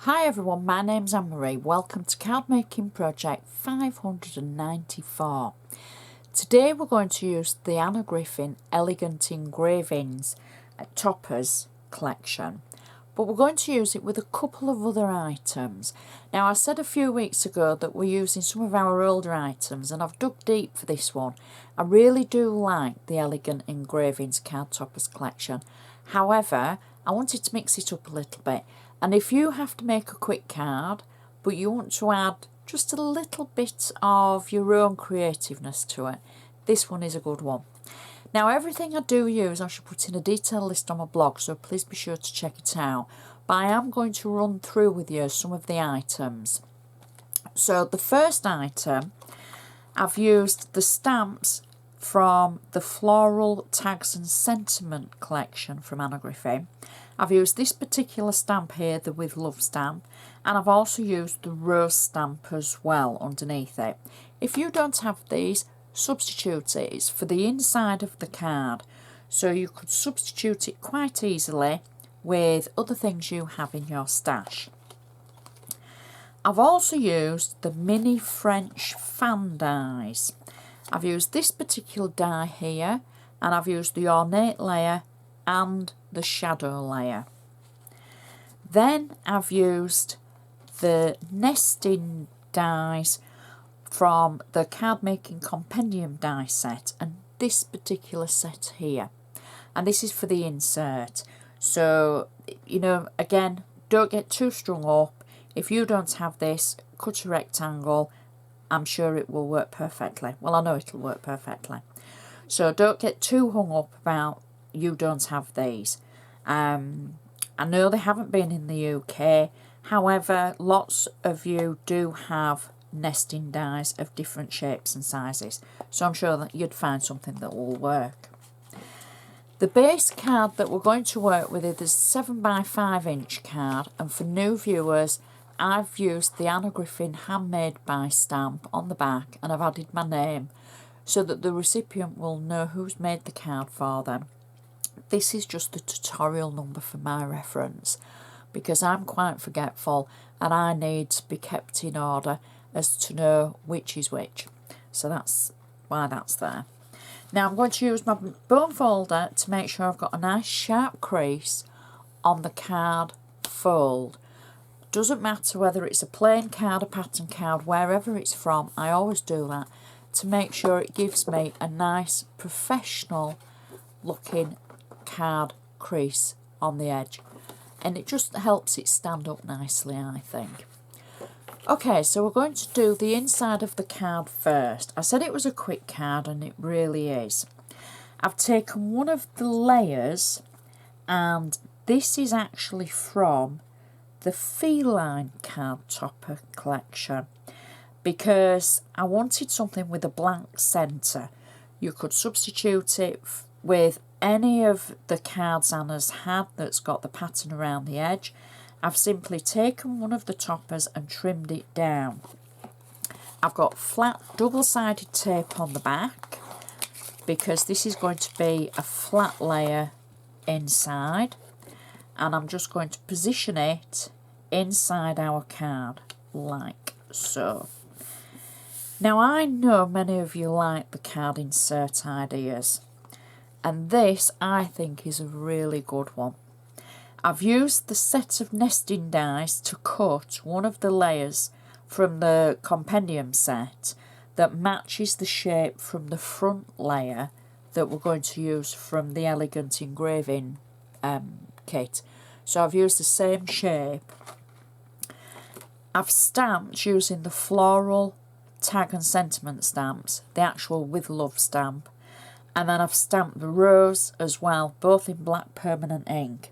Hi everyone, my name's Anne-Marie. Welcome to Card Making Project 594. Today we're going to use the Anna Griffin Elegant Engravings Toppers collection, but we're going to use it with a couple of other items. Now, I said a few weeks ago that we're using some of our older items, and I've dug deep for this one. I really do like the Elegant Engravings Card Toppers collection. However, I wanted to mix it up a little bit. And if you have to make a quick card, but you want to add just a little bit of your own creativeness to it, this one is a good one. Now, everything I do use, I should put in a detailed list on my blog, so please be sure to check it out. But I am going to run through with you some of the items. So the first item, I've used the stamps from the Floral Tags and Sentiment collection from Anna Griffin. I've used this particular stamp here, the With Love stamp, and I've also used the rose stamp as well underneath it. If you don't have these, substitute it. It's for the inside of the card, so you could substitute it quite easily with other things you have in your stash. I've also used the mini French fan dies. I've used this particular die here, and I've used the ornate layer and the shadow layer. Then I've used the nesting dies from the Card Making Compendium die set, and this particular set here, and this is for the insert. So, you know, again, don't get too strung up. If you don't have this, cut a rectangle. I'm sure it will work perfectly. Well, I know it'll work perfectly. So don't get too hung up about you don't have these. I know they haven't been in the UK. However, lots of you do have nesting dies of different shapes and sizes. So I'm sure that you'd find something that will work. The base card that we're going to work with is a 7x5" card, and for new viewers, I've used the Anna Griffin Handmade By stamp on the back, and I've added my name so that the recipient will know who's made the card for them. This is just the tutorial number for my reference, because I'm quite forgetful and I need to be kept in order as to know which is which. So that's why that's there. Now I'm going to use my bone folder to make sure I've got a nice sharp crease on the card fold. Doesn't matter whether it's a plain card, a pattern card, wherever it's from, I always do that to make sure it gives me a nice professional looking card crease on the edge, and it just helps it stand up nicely, I think. Okay, so we're going to do the inside of the card first. I said it was a quick card, and it really is. I've taken one of the layers, and this is actually from the Feline Card Topper collection, because I wanted something with a blank centre. You could substitute it with any of the cards Anna's had that's got the pattern around the edge. I've simply taken one of the toppers and trimmed it down. I've got flat double-sided tape on the back, because this is going to be a flat layer inside, and I'm just going to position it inside our card like so. Now, I know many of you like the card insert ideas, and this I think is a really good one. I've used the set of nesting dies to cut one of the layers from the compendium set that matches the shape from the front layer that we're going to use from the Elegant Engraving kit. So I've used the same shape. I've stamped using the Floral Tag and Sentiment stamps, the actual With Love stamp, and then I've stamped the rose as well, both in black permanent ink.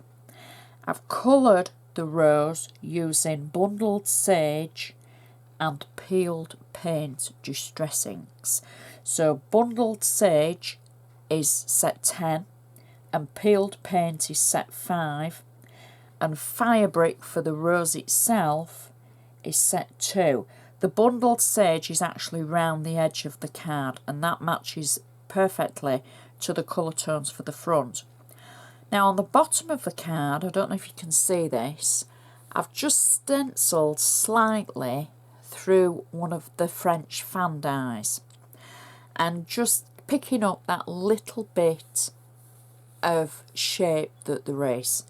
I've coloured the rose using bundled sage and peeled paint distress inks. So bundled sage is set 10 and peeled paint is set 5, and fire brick for the rose itself is set 2. The bundled sage is actually round the edge of the card, and that matches perfectly to the colour tones for the front. Now on the bottom of the card, I don't know if you can see this, I've just stenciled slightly through one of the French fan dies and just picking up that little bit of shape that there is.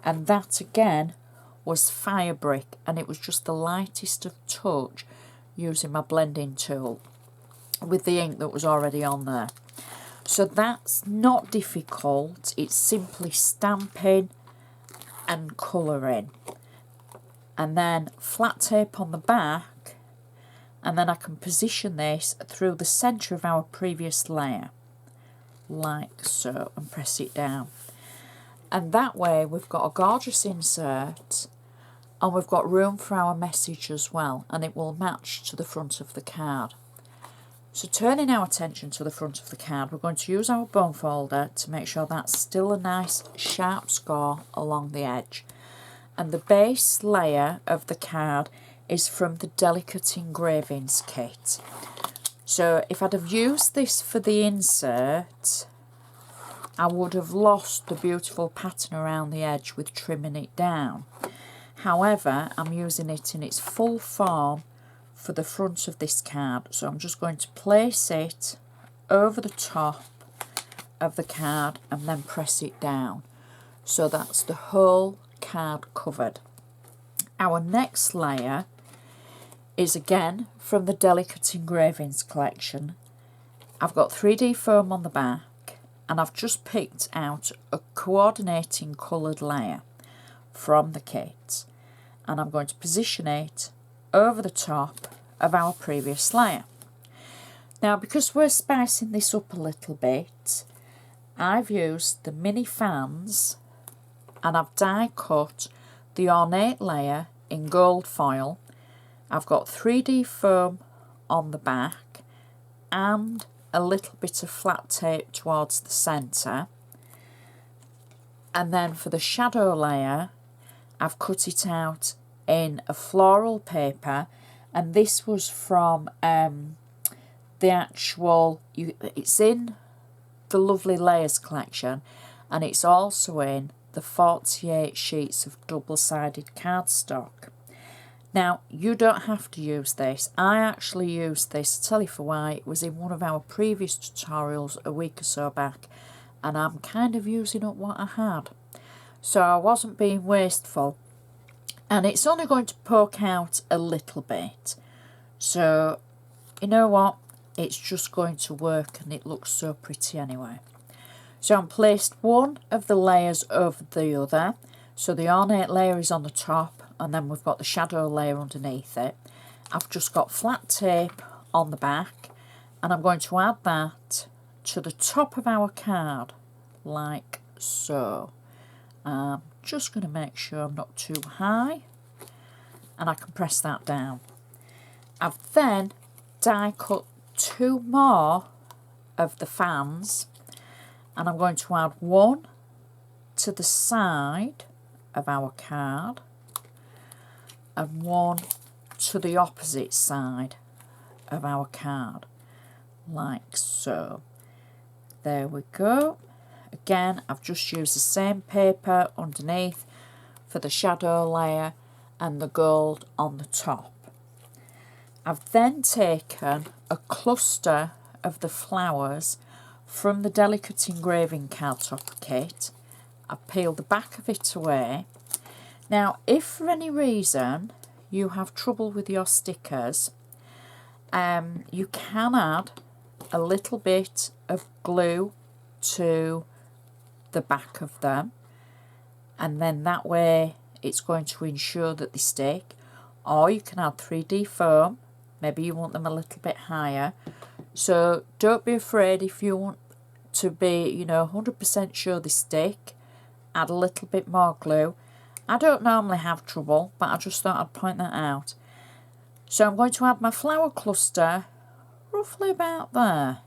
And that again was fire brick, and it was just the lightest of touch using my blending tool with the ink that was already on there. So that's not difficult, it's simply stamping and colouring. And then flat tape on the back, and then I can position this through the centre of our previous layer, like so, and press it down. And that way we've got a gorgeous insert, and we've got room for our message as well, and it will match to the front of the card. So turning our attention to the front of the card, we're going to use our bone folder to make sure that's still a nice sharp score along the edge. And the base layer of the card is from the Delicate Engravings kit. So if I'd have used this for the insert, I would have lost the beautiful pattern around the edge with trimming it down. However, I'm using it in its full form for the front of this card, so I'm just going to place it over the top of the card and then press it down. So that's the whole card covered. Our next layer is again from the Delicate Engravings collection. I've got 3D foam on the back, and I've just picked out a coordinating coloured layer from the kit, and I'm going to position it over the top of our previous layer. Now, because we're spicing this up a little bit, I've used the mini fans and I've die cut the ornate layer in gold foil. I've got 3D foam on the back and a little bit of flat tape towards the centre. And then for the shadow layer, I've cut it out in a floral paper, and this was from the actual, it's in the Lovely Layers collection, and it's also in the 48 sheets of double-sided cardstock. Now, you don't have to use this. I actually used this, I'll tell you for why. It was in one of our previous tutorials a week or so back, and I'm kind of using up what I had. So I wasn't being wasteful. And it's only going to poke out a little bit. So, you know what? It's just going to work, and it looks so pretty anyway. So I'm placed one of the layers over the other. So the ornate layer is on the top, and then we've got the shadow layer underneath it. I've just got flat tape on the back, and I'm going to add that to the top of our card, like so. I'm just going to make sure I'm not too high, and I can press that down. I've then die cut 2 more of the fans, and I'm going to add one to the side of our card and one to the opposite side of our card, like so. There we go. Again, I've just used the same paper underneath for the shadow layer and the gold on the top. I've then taken a cluster of the flowers from the Delicate Engraving card topper kit. I've peeled the back of it away. Now, if for any reason you have trouble with your stickers, you can add a little bit of glue to the back of them, and then that way it's going to ensure that they stick. Or you can add 3D foam, maybe you want them a little bit higher. So don't be afraid if you want to be 100% sure they stick, add a little bit more glue. I don't normally have trouble, but I just thought I'd point that out. So I'm going to add my flower cluster roughly about there,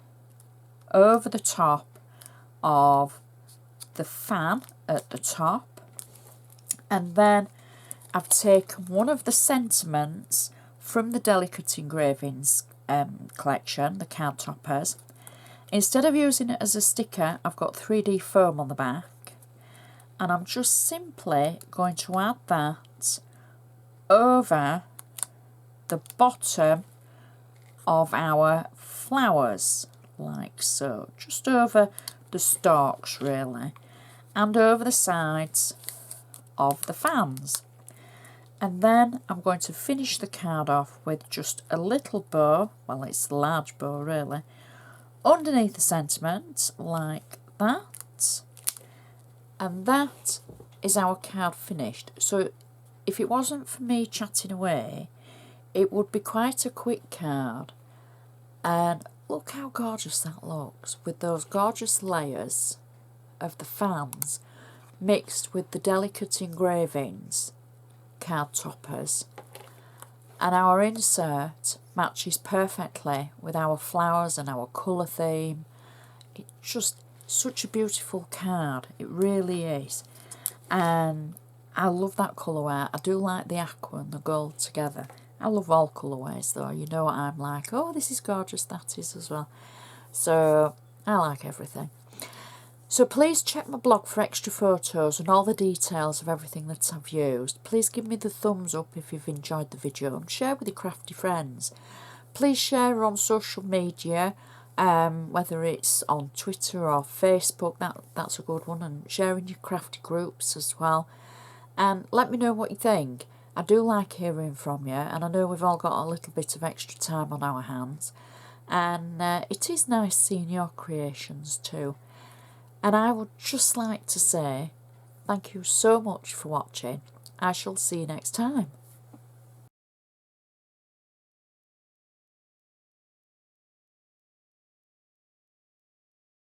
over the top of the fan at the top, and then I've taken one of the sentiments from the Delicate Engravings collection, the card toppers. Instead of using it as a sticker, I've got 3D foam on the back, and I'm just simply going to add that over the bottom of our flowers, like so, just over the stalks really, and over the sides of the fans. And then I'm going to finish the card off with just a little bow, well it's a large bow really, underneath the sentiment like that. And that is our card finished. So if it wasn't for me chatting away, it would be quite a quick card. And look how gorgeous that looks, with those gorgeous layers of the fans mixed with the delicate engravings card toppers, and our insert matches perfectly with our flowers and our colour theme. It's just such a beautiful card, it really is. And I love that colourway. I do like the aqua and the gold together. I love all colourways though, you know what I'm like, oh this is gorgeous, that is as well. So I like everything. So please check my blog for extra photos and all the details of everything that I've used. Please give me the thumbs up if you've enjoyed the video and share with your crafty friends. Please share on social media, whether it's on Twitter or Facebook, that's a good one, and share in your crafty groups as well. And let me know what you think. I do like hearing from you, and I know we've all got a little bit of extra time on our hands. And it is nice seeing your creations too. And I would just like to say thank you so much for watching. I shall see you next time.